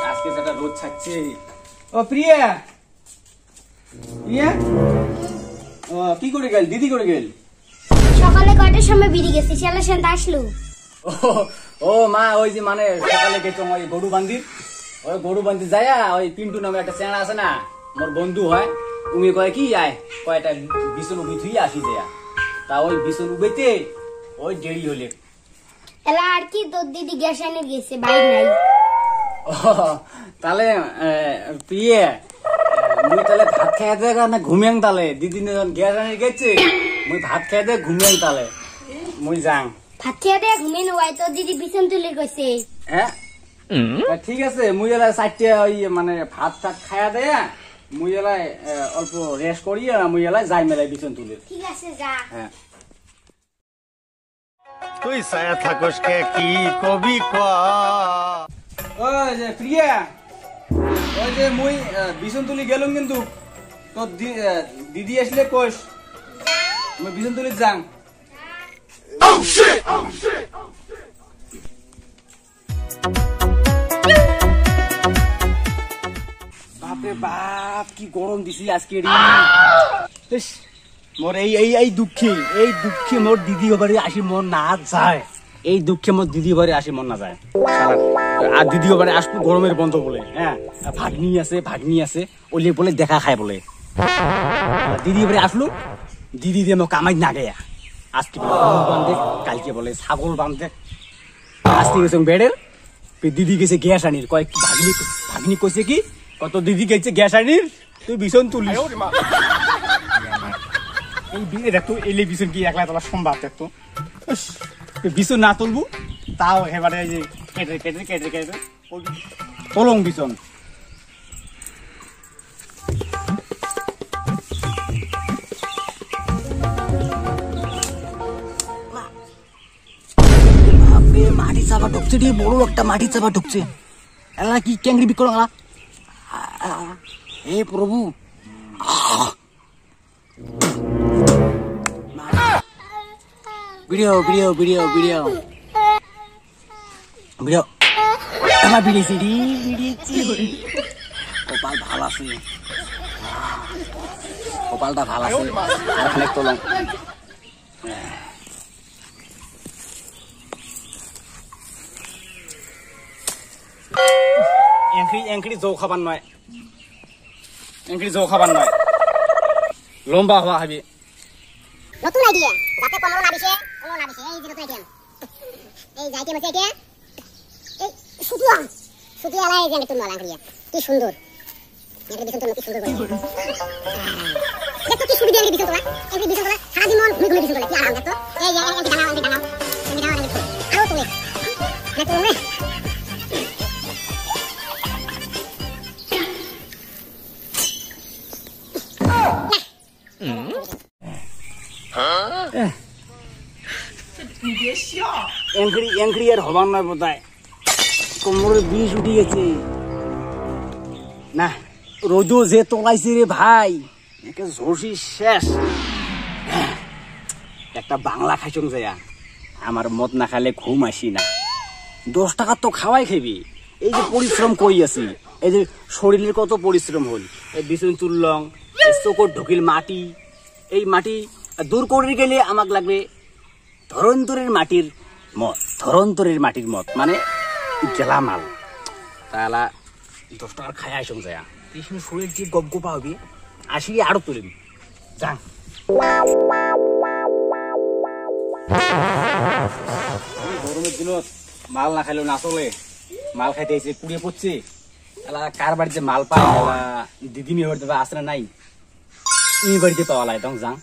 আজকে যেটা রোদ ছাড়ছে। ও প্রিয়া, প্রিয়া কি করে গেল? দিদি করে গেল? সকালে কয়টার সময় বেরিয়ে গেছি, শালা সেন্ট আসলো। ও মা, ওই যে মানে সকালে গেছো ওই গরু বান্দির, ওই গরু বান্দি যায়া ওই পিন্টু নামে একটা চেঁড়া আছে না, মোর বন্ধু হয়, তুমি কয় কি আয় কয়টা বিছন উবি থুই আসি যায়, তা ওই বিছন উবেতে ওই দেরি হলে। এলা আর কি, তোর দিদি গ্যাস এনে গেছে, বাইক নাই। তাহলে প্রিয়ে মুই তাহলে ভাত খাইয়া দে না ঘুমিয়াং, তাহলে দিদি গ্যাস আনি গেছে, মুই ভাত খাইয়া দে ঘুমিয়াং, তাহলে মুই যাং। ভাত খেয়ে দে ঘুমিয়ে নেওয়াই, তোর দিদি বিছন তুলে গেছে। হ্যাঁ ঠিক আছে, মুই এলাই চারটে ওই মানে ভাত টাত খাইয়া দে, মুই এলাই অল্প রেস্ট করি, মুই এলাই যাই মেলাই বিছন তুলে। ঠিক আছে, যা। হ্যাঁ তুই ছায়া থাকস কে কি কবি ক। ওই যে প্রিয়া, ওই যে মুই বিছন তুলি গেলুম, কিন্তু তোর দিদি আসলে কোষ মুই বিছন তুলি যাং। বাপরে বাপ, কি গরম দিছি আজকে রে। মোর এই দুঃখে মোর দিদি বাড়ি আসি মন না যায়, এই দুঃখে মোর দিদি বাড়ি আসি মন না যায়। আর দিদি বাড়ি আসবো গরমের বন্ধ বলে, হ্যাঁ ভাগ্নি আছে ওলে বলে দেখা খায় বলে। দিদি বাড়ি আসলো, দিদি দিয়ে মোক কামাই না গেয়া, আজকে বান্ধে, কালকে বলে ছাগল বান্ধে, আজকে গেছে বেড়ের, দিদি গেছে গ্যাস আনির, কয়েক ভাগ্নি কইছে কি কত, দিদি গেছে গ্যাস আনির, তুই ভীষণ তুলিস। এই বিয়ে দেখতো, এলে ভীষণ কি একলা তোলা সম্ভব, দেখতো ভীষণ না তুলবো, তাও এবারে কেটে তলং ভীষণ। মাটি চাপা ঢুকছে রে, বড় একটা মাটি চাপা ঢুকছে। এলা কি ক্যাংরি বিক্রম, হে প্রভু, video video video video video আমার ভিডিয়েছি রে, ভিডিয়েছি। কপাল ভাল আছে, কপালটা ভাল আছে, আর খানিক তোলং। এংখড়ি জৌ খাবার নয়, লম্বা হওয়া হবে। নতুন আইডিয়া, যাতে কোনো না দিছে, এই যে নতুন আইডিয়া, এই যাইতে বসে এটা, এই শুধু আলাই এই যে নতুন মালা করিয়া, কি সুন্দর, এটা বিছন তো কি সুন্দর করে। দেখো কি সুবিধা এই বিছন তোলা, সারা জীবন ঘুরে বিছন তোলা, কি আরাম দেখো। এই যে এই দাঁড়াও, আরো তোলে, দেখো রে। এংখড়ি আর হবার নয় বোধহয়, কোমরে বিষ উঠে গেছে না, রোদও যে তোলাইছে রে ভাই, ঝরসি শেষ। একটা বাংলা খাইছং যায়, আমার মদ না খাইলে ঘুম আসি না। 10 টাকা তো খাওয়াই খাবি, এই যে পরিশ্রম করি আছি, এই যে শরীরের কত পরিশ্রম হল, এই বিছুন তুললং, চোখর ঢুকিল মাটি, এই মাটি দূর করে গেলে আমাকে লাগবে ধরন্তরের মাটির মত, মানে গেলামাল। তাহলে 10 টাকার খাই আসং যায়, এই সময় শরীর কি গপ গোপা হবি, আসি আরো তুলিম যাং। গরমের দিনত মাল না খাইলেও না চলে, মাল খাইতে এসে পুড়িয়ে পড়ছে। কার বাড়িতে মাল পায়, দিদিনী বাড়িতে আসে না নাই, এই বাড়িতে পাওয়া লাগে, তখন যাং।